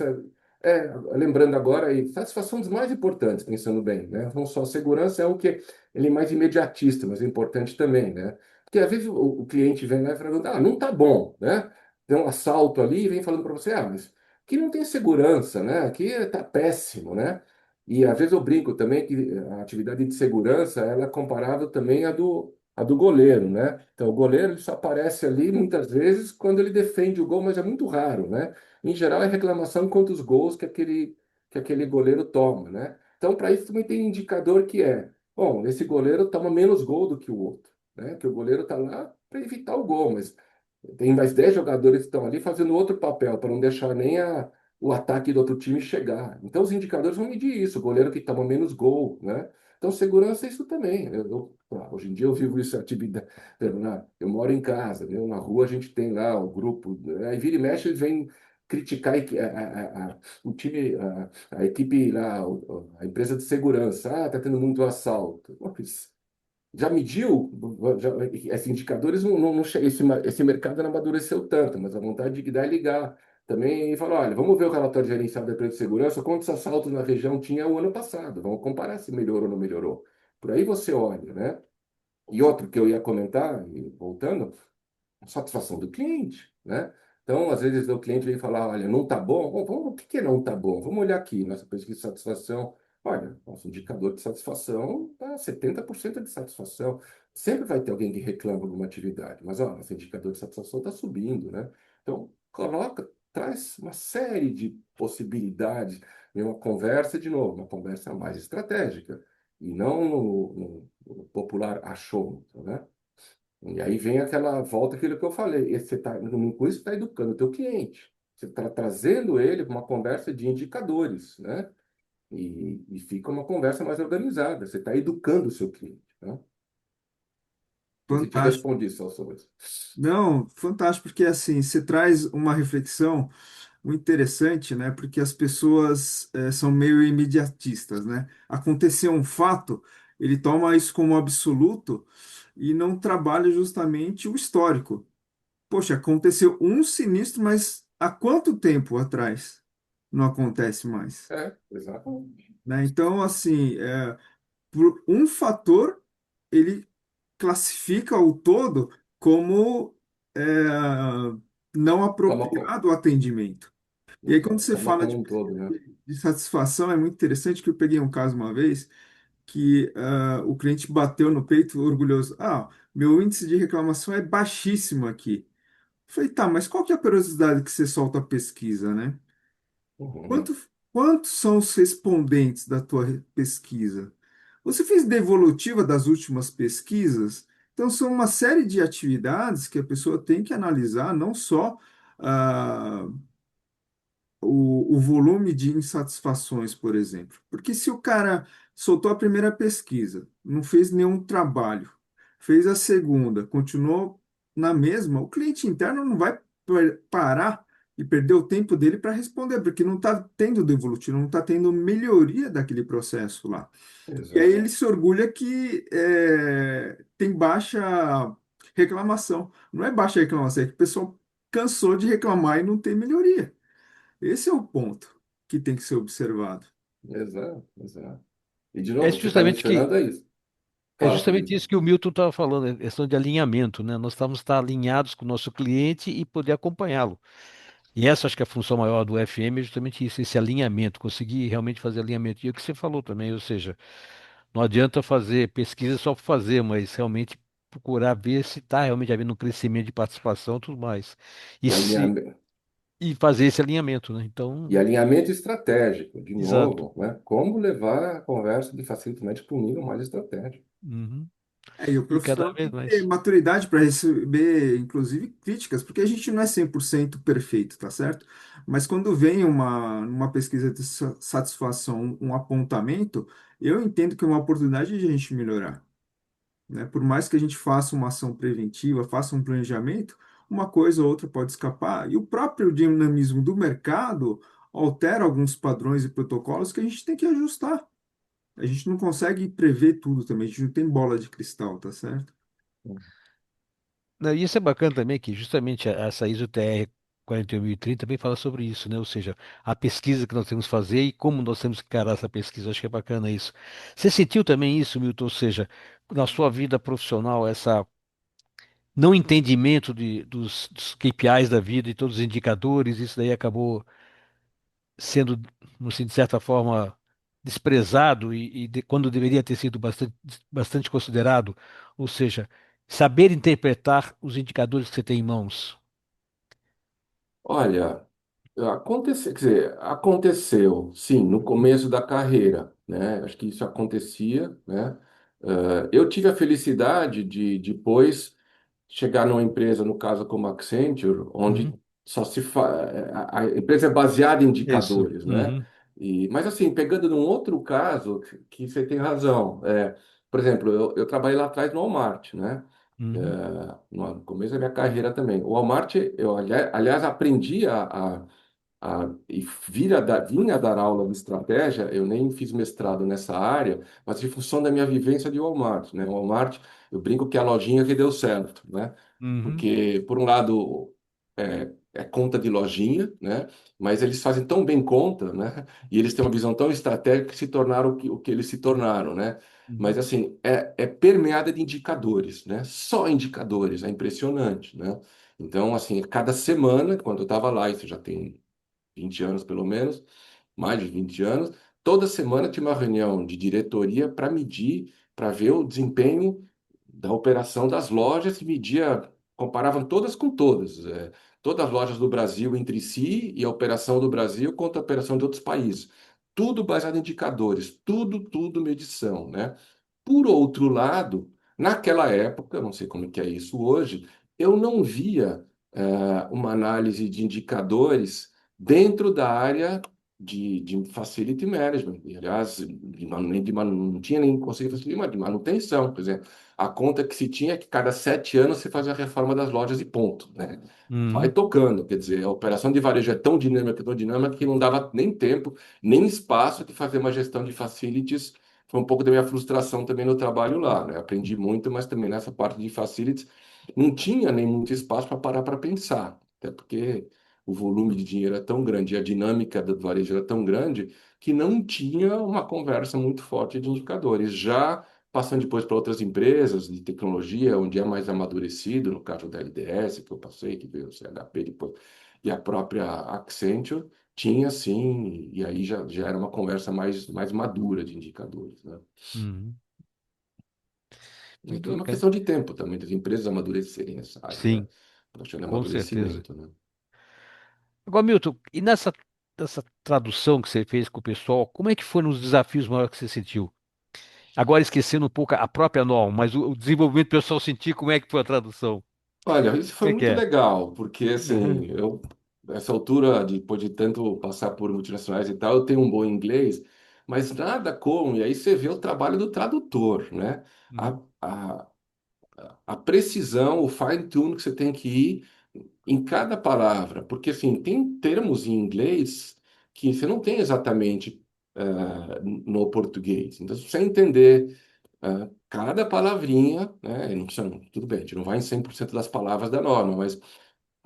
Lembrando agora aí, satisfação dos mais importantes, pensando bem, né? Não só segurança é o que ele é mais imediatista, mas é importante também, né? Porque às vezes o cliente vem lá e fala, não tá bom, né? Tem um assalto ali e vem falando para você, mas que não tem segurança, né? Aqui está péssimo, né? E às vezes eu brinco também que a atividade de segurança ela é comparável também à do goleiro, né? Então o goleiro ele só aparece ali muitas vezes quando ele defende o gol, mas é muito raro, né? Em geral é reclamação contra os gols que aquele goleiro toma, né? Então para isso também tem indicador que bom, esse goleiro toma menos gol do que o outro, né? Que o goleiro está lá para evitar o gol, mas tem mais 10 jogadores que estão ali fazendo outro papel, para não deixar nem o ataque do outro time chegar. Então, os indicadores vão medir isso, o goleiro que toma menos gol, né? Então, segurança é isso também. Hoje em dia eu vivo isso, atividade. Eu moro em casa, né? Na rua a gente tem lá o grupo, né? Aí vira e mexe, eles vêm criticar o time, a equipe lá, a empresa de segurança. Ah, tá tendo muito assalto. Mas já mediu, esses indicadores, esse mercado não amadureceu tanto, mas a vontade de dar é ligar também e falar, olha, vamos ver o relatório gerencial da empresa de segurança, quantos assaltos na região tinha o ano passado, vamos comparar se melhorou ou não melhorou. Por aí você olha, né? E outro que eu ia comentar, e voltando, satisfação do cliente, né? Então, às vezes o cliente vem falar, olha, não está bom. Bom, o que que não está bom? Vamos olhar aqui, nossa pesquisa de satisfação. Olha, nosso indicador de satisfação está 70% de satisfação. Sempre vai ter alguém que reclama de alguma atividade, mas ó, nosso indicador de satisfação está subindo, né? Então, traz uma série de possibilidades em uma conversa, de novo, uma conversa mais estratégica, e não no popular achômetro, né? E aí vem aquela volta, aquilo que eu falei. Com isso, você está educando o teu cliente. Você está trazendo ele para uma conversa de indicadores, né? E fica uma conversa mais organizada. Você está educando o seu cliente, né? Não sei se te Fantástico. respondi só sobre isso. Não, fantástico, porque assim, você traz uma reflexão muito interessante, né? Porque as pessoas são meio imediatistas, né? Aconteceu um fato, ele toma isso como absoluto e não trabalha justamente o histórico. Poxa, aconteceu um sinistro, mas há quanto tempo atrás? não acontece mais, Exatamente. né? Então, assim, por um fator, ele classifica o todo como é, não Toma, apropriado o atendimento. E aí, quando você toma fala como um todo, né? de satisfação, é muito interessante que eu peguei um caso uma vez que o cliente bateu no peito orgulhoso. Ah, meu índice de reclamação é baixíssimo aqui. Eu falei, tá, mas qual que é a periodicidade que você solta a pesquisa, né? Uhum. Quanto, quantos são os respondentes da tua pesquisa? Você fez devolutiva das últimas pesquisas? Então, são uma série de atividades que a pessoa tem que analisar, não só ah, o volume de insatisfações, por exemplo. Porque se o cara soltou a primeira pesquisa, não fez nenhum trabalho, fez a segunda, continuou na mesma, o cliente interno não vai parar e perder o tempo dele para responder, porque não está tendo devolutivo, não está tendo melhoria daquele processo lá. E aí Exato. ele se orgulha que tem baixa reclamação. Não é baixa reclamação, é que o pessoal cansou de reclamar e não tem melhoria. Esse é o ponto que tem que ser observado. Exato, exato. E, de É novo, o que você está justamente que mencionando é isso. É Fala, justamente Felipe. isso que o Milton estava falando, a questão de alinhamento, né? Nós estamos estar alinhados com o nosso cliente e poder acompanhá-lo. E essa acho que é a função maior do FM é justamente isso, esse alinhamento, conseguir realmente fazer alinhamento. E é o que você falou também, ou seja, não adianta fazer pesquisa só por fazer, mas realmente procurar ver se está realmente havendo um crescimento de participação e tudo mais. E, E se, alinhamento, e fazer esse alinhamento, né? Então, e alinhamento estratégico, de exato. novo, né? Como levar a conversa de facilitamente para um nível mais estratégico. Uhum. E o E cada profissional vez tem que ter mais. maturidade para receber, inclusive, críticas, porque a gente não é 100% perfeito, tá certo? Mas quando vem uma pesquisa de satisfação, um apontamento, eu entendo que é uma oportunidade de a gente melhorar, né? Por mais que a gente faça uma ação preventiva, faça um planejamento, uma coisa ou outra pode escapar. E o próprio dinamismo do mercado altera alguns padrões e protocolos que a gente tem que ajustar. A gente não consegue prever tudo também, a gente não tem bola de cristal, tá certo? Não, e isso é bacana também, que justamente essa ISO TR 41030 também fala sobre isso, né? Ou seja, a pesquisa que nós temos que fazer e como nós temos que encarar essa pesquisa. Acho que é bacana isso. Você sentiu também isso, Milton? Ou seja, na sua vida profissional, essa não entendimento dos KPIs da vida e todos os indicadores, isso daí acabou sendo, assim, de certa forma, desprezado quando deveria ter sido bastante considerado. Ou seja, saber interpretar os indicadores que você tem em mãos. Olha, aconteceu, quer dizer, aconteceu, sim, no começo da carreira, né? Acho que isso acontecia, né? Eu tive a felicidade de depois chegar numa empresa, no caso como a Accenture, onde Uhum. só se fa... a empresa é baseada em Isso. indicadores, né? Uhum. Mas assim, pegando num outro caso, que você tem razão, por exemplo, eu trabalhei lá atrás no Walmart, né? Uhum. No começo da minha carreira também. O Walmart, eu aliás aprendi e vinha dar aula de estratégia, eu nem fiz mestrado nessa área, mas em função da minha vivência de Walmart, né? O Walmart, eu brinco que é a lojinha que deu certo, né? Uhum. Porque, por um lado, é conta de lojinha, né? Mas eles fazem tão bem conta, né? E eles têm uma visão tão estratégica que se tornaram o que eles se tornaram, né? Mas, Uhum. assim, é permeada de indicadores, né? Só indicadores, é impressionante, né? Então, assim, cada semana, quando eu estava lá, isso já tem 20 anos pelo menos, mais de 20 anos, toda semana tinha uma reunião de diretoria para medir, para ver o desempenho da operação das lojas e media, comparavam todas com todas, todas as lojas do Brasil entre si e a operação do Brasil contra a operação de outros países. Tudo baseado em indicadores, tudo medição, né? Por outro lado, naquela época, não sei como é que é isso hoje, eu não via uma análise de indicadores dentro da área de facility management. E, aliás, não tinha nem conceito de facility de manutenção. Por exemplo, a conta que se tinha é que cada 7 anos você fazia a reforma das lojas e ponto, né? Vai Uhum. tocando, quer dizer, a operação de varejo é tão dinâmica que não dava nem tempo, nem espaço de fazer uma gestão de facilities. Foi um pouco da minha frustração também no trabalho lá, né? Aprendi muito, mas também nessa parte de facilities não tinha nem muito espaço para parar para pensar, até porque o volume de dinheiro é tão grande e a dinâmica do varejo era tão grande que não tinha uma conversa muito forte de indicadores. Já passando depois para outras empresas de tecnologia, onde é mais amadurecido, no caso da LDS, que eu passei, que veio o CHP depois, e a própria Accenture, tinha sim, e aí já era uma conversa mais madura de indicadores, né? Uhum. Então é Muito, uma questão de tempo também, das empresas amadurecerem nessa área, né? sim, Para chegar no com certeza. amadurecimento, né? Agora, Milton, e nessa tradução que você fez com o pessoal, como é que foram os desafios maiores que você sentiu? Agora esquecendo um pouco a própria norma, mas o desenvolvimento pessoal sentir como é que foi a tradução. O Olha, isso foi que que muito é? legal, porque Uhum. assim, eu, nessa altura, depois de tanto passar por multinacionais e tal, eu tenho um bom inglês, mas nada como, e aí você vê o trabalho do tradutor, né? A, Uhum. a, a precisão, o fine-tune que você tem que ir em cada palavra, porque assim, tem termos em inglês que você não tem exatamente no português. Então, se você entender cada palavrinha, né, tudo bem, a gente não vai em 100% das palavras da norma, mas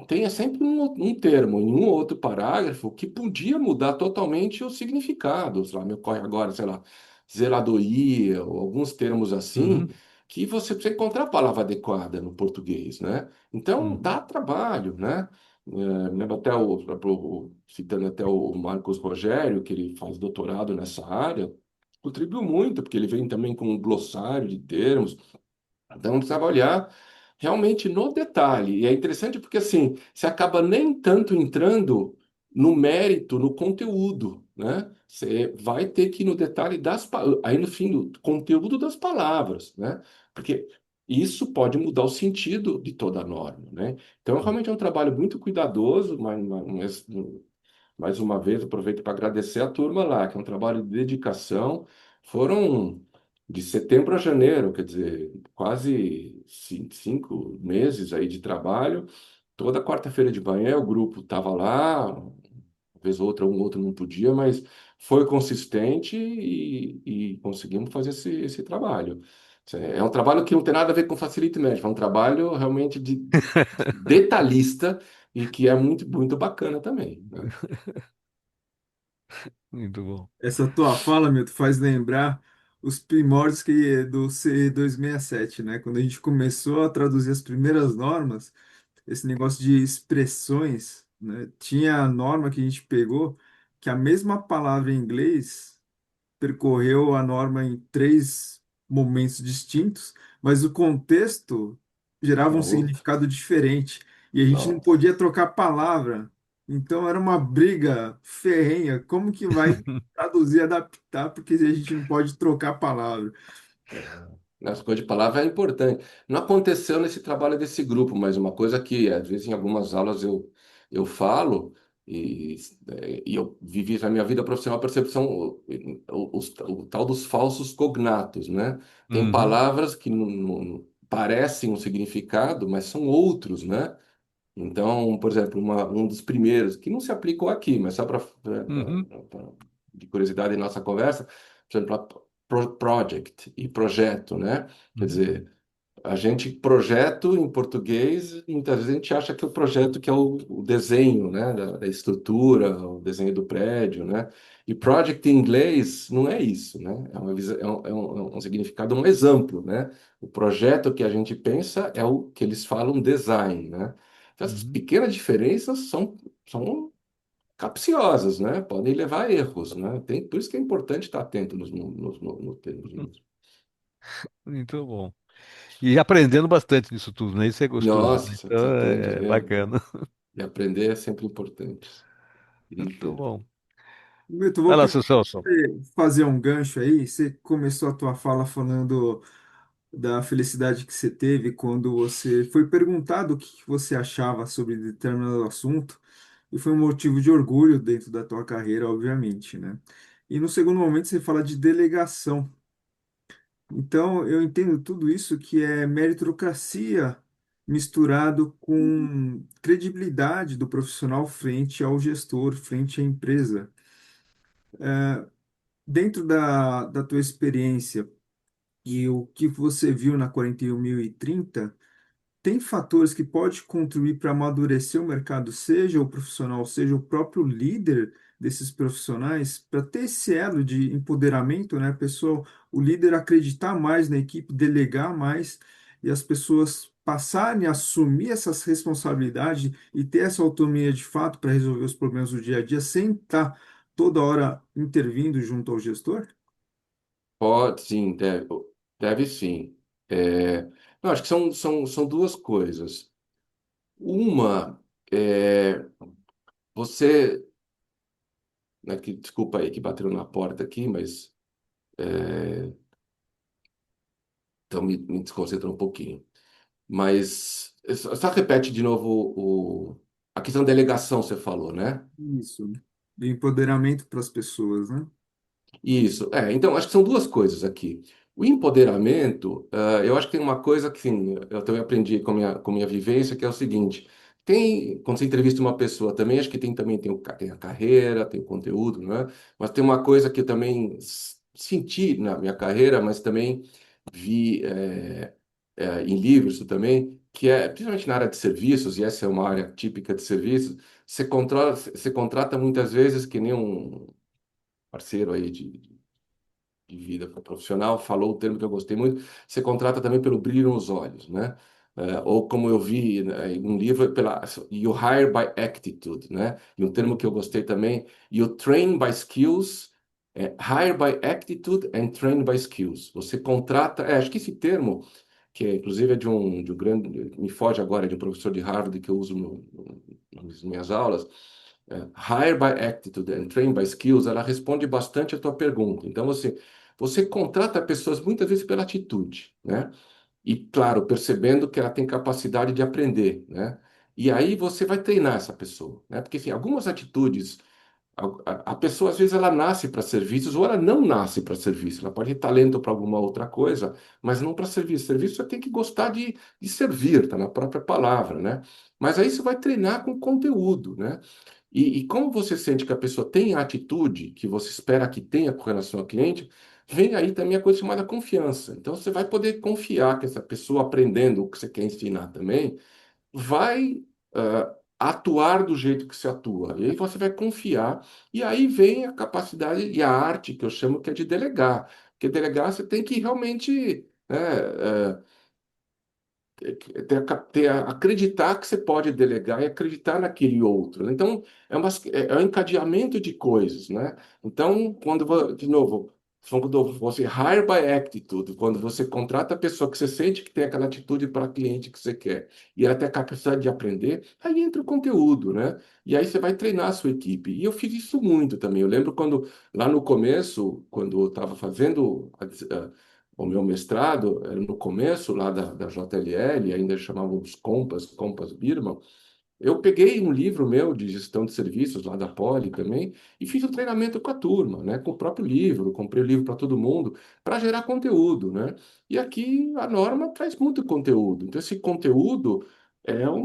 tenha sempre um termo em um outro parágrafo que podia mudar totalmente o significado. Sei lá, me ocorre agora, sei lá, zeladoria, ou alguns termos assim, Uhum. que você precisa encontrar a palavra adequada no português, né? Então, Uhum. dá trabalho, né? Me lembro até citando até o Marcos Rogério, que ele faz doutorado nessa área, contribuiu muito, porque ele vem também com um glossário de termos, então, precisava olhar realmente no detalhe. E é interessante porque, assim, você acaba nem tanto entrando no mérito, no conteúdo, né? Você vai ter que ir no detalhe aí no fim do conteúdo das palavras, né? Porque isso pode mudar o sentido de toda a norma, né? Então, realmente é um trabalho muito cuidadoso, mas mais uma vez, aproveito para agradecer a turma lá, que é um trabalho de dedicação. Foram de setembro a janeiro, quer dizer, quase 5 meses aí de trabalho. Toda quarta-feira de manhã o grupo estava lá, uma vez ou outra, um ou outro não podia, mas foi consistente e conseguimos fazer esse trabalho. É um trabalho que não tem nada a ver com Facility Management, é um trabalho realmente de detalhista e que é muito, muito bacana também, né? Muito bom. Essa tua fala, Milton, faz lembrar os primórdios do C267, né? Quando a gente começou a traduzir as primeiras normas, esse negócio de expressões, né? Tinha a norma que a gente pegou que a mesma palavra em inglês percorreu a norma em três momentos distintos, mas o contexto gerava um É outro. significado diferente e a gente não Nossa. podia trocar palavra. Então era uma briga ferrenha. Como que vai traduzir, adaptar, porque a gente não pode trocar palavra? As coisas de palavra é importante. Não aconteceu nesse trabalho desse grupo, mas uma coisa que, às vezes, em algumas aulas eu falo, e, e eu vivi na minha vida profissional a percepção, o tal dos falsos cognatos, né? Tem Uhum. palavras que não parecem um significado, mas são outros, né? Então, por exemplo, um dos primeiros, que não se aplicou aqui, mas só para Uhum. de curiosidade em nossa conversa, por exemplo, project e projeto, né? Quer Uhum. dizer, a gente projeto em português, muitas vezes a gente acha que o projeto que é o desenho, né, da estrutura, o desenho do prédio, né? E project em inglês não é isso, né? É uma é um significado mais amplo, né? O projeto que a gente pensa é o que eles falam design, né? Então, essas Uhum. pequenas diferenças são capciosas, né? Podem levar a erros, né? Por isso que é importante estar atento no termos. Muito bom. E aprendendo bastante nisso tudo, né? Isso é gostoso, né? Nossa, você Então aprende, é né? bacana. E aprender é sempre importante. Muito Incrível. bom. Milton, Vai vou lá, pedir seu Celso. pra você fazer um gancho aí. Você começou a tua fala falando da felicidade que você teve quando você foi perguntado o que que você achava sobre determinado assunto, e foi um motivo de orgulho dentro da tua carreira, obviamente, né? E no segundo momento você fala de delegação. Então eu entendo tudo isso que é meritocracia misturado com credibilidade do profissional frente ao gestor, frente à empresa. Dentro da tua experiência e o que você viu na 41.030, tem fatores que pode contribuir para amadurecer o mercado, seja o profissional, seja o próprio líder desses profissionais, para ter esse elo de empoderamento, né? A pessoa, o líder acreditar mais na equipe, delegar mais e as pessoas passarem a assumir essas responsabilidades e ter essa autonomia de fato para resolver os problemas do dia a dia sem estar toda hora intervindo junto ao gestor? Pode, sim, deve sim. É, não, acho que são duas coisas. Uma, é, você, né, desculpa aí que bateu na porta aqui, mas então me desconcentra um pouquinho. Mas só repete de novo a questão da delegação, você falou, né? Isso, de empoderamento para as pessoas, né? Isso, então acho que são duas coisas aqui. O empoderamento, eu acho que tem uma coisa que sim, eu também aprendi com a minha vivência, que é o seguinte: quando você entrevista uma pessoa também, acho que tem a carreira, tem o conteúdo, né? Mas tem uma coisa que eu também senti na minha carreira, mas também vi em livros também, que é, principalmente na área de serviços, e essa é uma área típica de serviços, você contrata muitas vezes que nem um parceiro aí de vida profissional, falou o termo que eu gostei muito, você contrata também pelo brilho nos olhos, né? Ou como eu vi, né, em um livro, you hire by attitude, né? E um termo que eu gostei também, you train by skills, hire by attitude and train by skills. Você contrata, acho que esse termo, que inclusive é de um grande, me foge agora, de um professor de Harvard que eu uso nas minhas aulas, hire by attitude and train by skills, ela responde bastante a tua pergunta. Então, você contrata pessoas muitas vezes pela atitude, né? E, claro, percebendo que ela tem capacidade de aprender, né? E aí você vai treinar essa pessoa, né? Porque, assim, algumas atitudes, a pessoa, às vezes, ela nasce para serviços ou ela não nasce para serviço. Ela pode ter talento para alguma outra coisa, mas não para serviço. Serviço você tem que gostar de servir, tá na própria palavra, né? Mas aí você vai treinar com conteúdo, né? E como você sente que a pessoa tem a atitude que você espera que tenha com relação ao cliente, vem aí também a coisa chamada confiança. Então você vai poder confiar que essa pessoa aprendendo o que você quer ensinar também vai atuar do jeito que se atua. E aí você vai confiar, e aí vem a capacidade e a arte que eu chamo que é de delegar. Porque delegar você tem que realmente acreditar que você pode delegar e acreditar naquele outro, né? Então, é um encadeamento de coisas, né? Então, de novo, quando você hire by attitude, quando você contrata a pessoa que você sente que tem aquela atitude para cliente que você quer, e ela tem a capacidade de aprender, aí entra o conteúdo, né? E aí você vai treinar a sua equipe. E eu fiz isso muito também. Eu lembro quando, lá no começo, quando eu estava fazendo o meu mestrado, era no começo lá da JLL, ainda chamávamos Compass Birman, eu peguei um livro meu de gestão de serviços lá da Poli também e fiz o treinamento com a turma, né, com o próprio livro, comprei o livro para todo mundo para gerar conteúdo, né? E aqui a norma traz muito conteúdo. Então esse conteúdo é um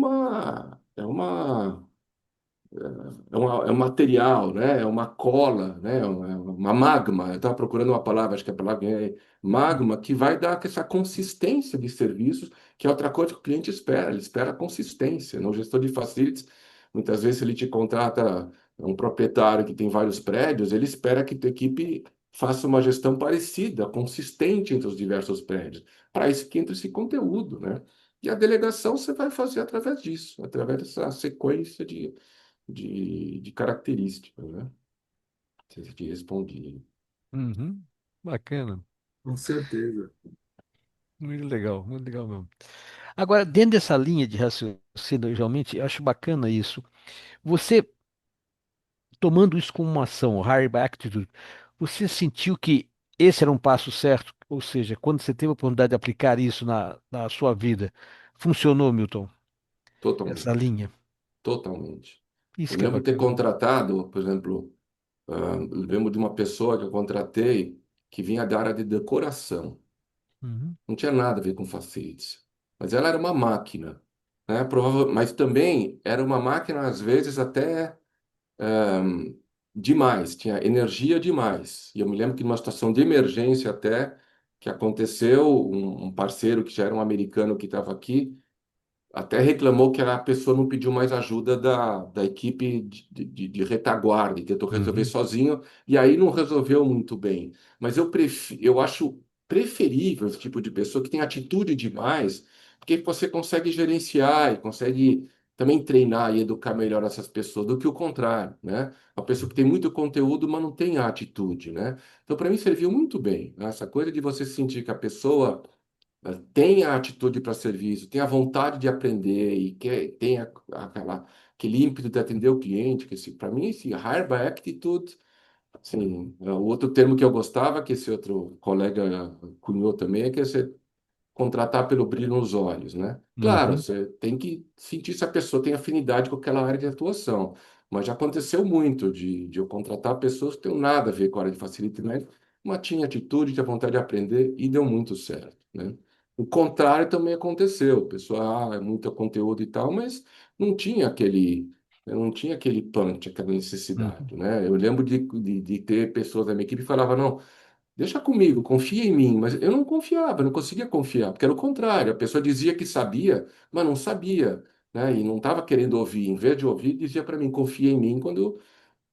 material, né? É uma cola, né? É uma magma. Eu estava procurando uma palavra, acho que a palavra é magma, que vai dar essa consistência de serviços, que é outra coisa que o cliente espera. Ele espera consistência. No gestor de facilities, muitas vezes ele te contrata um proprietário que tem vários prédios, ele espera que tua equipe faça uma gestão parecida, consistente entre os diversos prédios. Para isso que entra esse conteúdo, né? E a delegação você vai fazer através disso, através dessa sequência de características, né? Não sei se te respondi. Uhum. Bacana. Com certeza. Muito legal mesmo. Agora, dentro dessa linha de raciocínio, realmente, eu acho bacana isso. Você, tomando isso como uma ação, higher by attitude, você sentiu que esse era um passo certo? Ou seja, quando você teve a oportunidade de aplicar isso na sua vida, funcionou, Milton, essa Totalmente. linha? Totalmente. Eu Isso me que é lembro de ter bacana. contratado, por exemplo, eu lembro de uma pessoa que eu contratei que vinha da área de decoração. Uhum. Não tinha nada a ver com facilities. Mas ela era uma máquina, né? Mas também era uma máquina, às vezes, até demais, tinha energia demais. E eu me lembro que numa situação de emergência até, que aconteceu, um parceiro que já era um americano que estava aqui, até reclamou que a pessoa não pediu mais ajuda da equipe de retaguarda, e tentou resolver Uhum, sozinho, e aí não resolveu muito bem. Mas eu acho preferível esse tipo de pessoa que tem atitude demais, porque você consegue gerenciar e consegue também treinar e educar melhor essas pessoas do que o contrário, né? Uma pessoa que tem muito conteúdo, mas não tem a atitude, né? Então, para mim, serviu muito bem, né? Essa coisa de você sentir que a pessoa tem a atitude para serviço, tem a vontade de aprender e tem aquele ímpeto de atender o cliente, que para mim, esse hire by attitude, assim, o outro termo que eu gostava, que esse outro colega cunhou também, é que você contratar pelo brilho nos olhos, né? Claro, uhum, você tem que sentir se a pessoa tem afinidade com aquela área de atuação, mas já aconteceu muito de eu contratar pessoas que não têm nada a ver com a área de facilitamento, mas tinha atitude, tinha vontade de aprender e deu muito certo, né? O contrário também aconteceu, a pessoa, é muito conteúdo e tal, mas não tinha aquele punch, aquela necessidade, uhum, né? Eu lembro de ter pessoas da minha equipe que falavam, não, deixa comigo, confia em mim. Mas eu não confiava, eu não conseguia confiar, porque era o contrário. A pessoa dizia que sabia, mas não sabia, né? E não estava querendo ouvir. Em vez de ouvir, dizia para mim, confia em mim, quando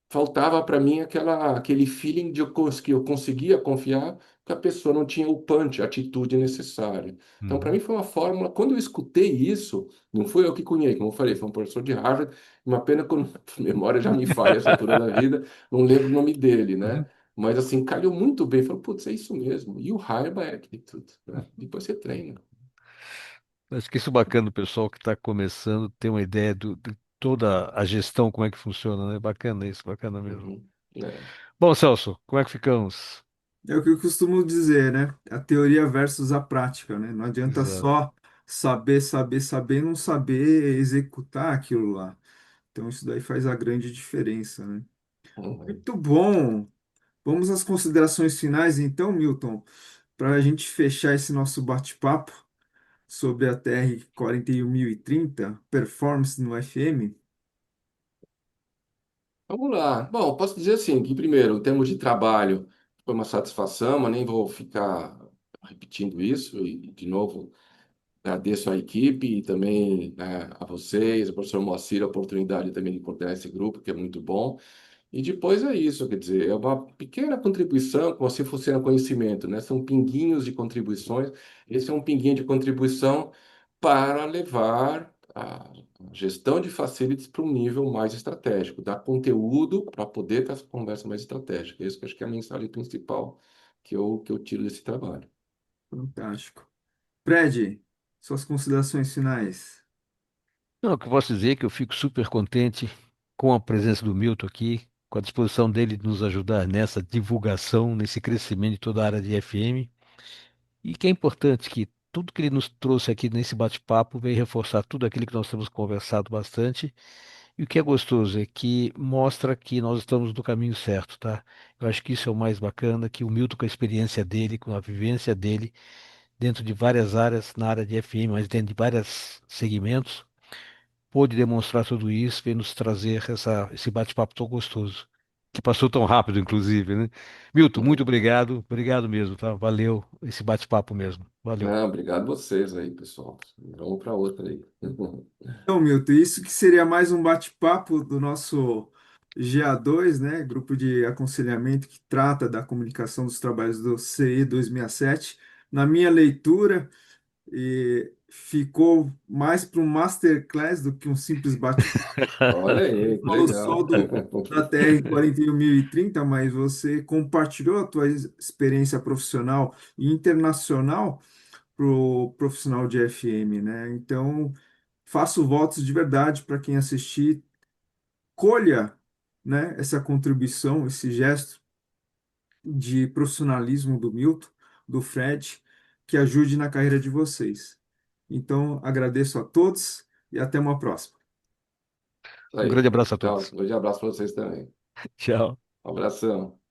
faltava para mim aquele feeling de que eu conseguia confiar, que a pessoa não tinha o punch, a atitude necessária. Então, para uhum. mim, foi uma fórmula. Quando eu escutei isso, não foi eu que cunhei, como eu falei, foi um professor de Harvard. Uma pena que a memória já me falha essa altura da vida, não lembro o nome dele, né? Uhum. Mas assim, calhou muito bem. Falei, putz, é isso mesmo. E o hire by attitude, né? Depois você treina. Acho que isso é bacana, o pessoal que está começando ter uma ideia de toda a gestão, como é que funciona, né? Bacana isso, bacana mesmo. Uhum. É. Bom, Celso, como é que ficamos? É o que eu costumo dizer, né? A teoria versus a prática, né? Não adianta Exato. só saber, saber, saber e não saber executar aquilo lá. Então, isso daí faz a grande diferença, né? Uhum. Muito bom. Vamos às considerações finais, então, Milton, para a gente fechar esse nosso bate-papo sobre a TR 41030, performance no FM. Vamos lá. Bom, posso dizer assim, que primeiro, em termos de trabalho, foi uma satisfação, mas nem vou ficar repetindo isso. E, de novo, agradeço à equipe e também, né, a vocês, ao professor Moacir, a oportunidade também de coordenar esse grupo, que é muito bom. E depois é isso, quer dizer, é uma pequena contribuição, como assim funciona conhecimento, né? São pinguinhos de contribuições. Esse é um pinguinho de contribuição para levar a gestão de facilities para um nível mais estratégico, dar conteúdo para poder ter essa conversa mais estratégica. Isso que eu acho que é a mensagem principal que eu tiro desse trabalho. Fantástico. Fred, suas considerações finais. Não, o que eu posso dizer é que eu fico super contente com a presença do Milton aqui, com a disposição dele de nos ajudar nessa divulgação, nesse crescimento de toda a área de FM. E que é importante que tudo que ele nos trouxe aqui nesse bate-papo veio reforçar tudo aquilo que nós temos conversado bastante. E o que é gostoso é que mostra que nós estamos no caminho certo, tá? Eu acho que isso é o mais bacana, que o Milton, com a experiência dele, com a vivência dele, dentro de várias áreas, na área de FM, mas dentro de vários segmentos, pôde demonstrar tudo isso, veio nos trazer esse bate-papo tão gostoso, que passou tão rápido, inclusive, né? Milton, muito Uhum. obrigado, obrigado mesmo, tá? Valeu esse bate-papo mesmo, valeu. Ah, obrigado vocês aí, pessoal. Vamos para outra aí. Então, Milton, isso que seria mais um bate-papo do nosso GA2, né? Grupo de aconselhamento que trata da comunicação dos trabalhos do CI 267. Na minha leitura, ficou mais para um masterclass do que um simples bate-papo. Olha Você aí, que falou só legal. da TR 41030, mas você compartilhou a tua experiência profissional e internacional para o profissional de FM, né? Então, faço votos de verdade para quem assistir, colha, né, essa contribuição, esse gesto de profissionalismo do Milton, do Fred, que ajude na carreira de vocês. Então, agradeço a todos e até uma próxima. Isso Um grande aí. abraço a Tchau. todos. Um grande abraço para vocês também. Tchau. Um abração.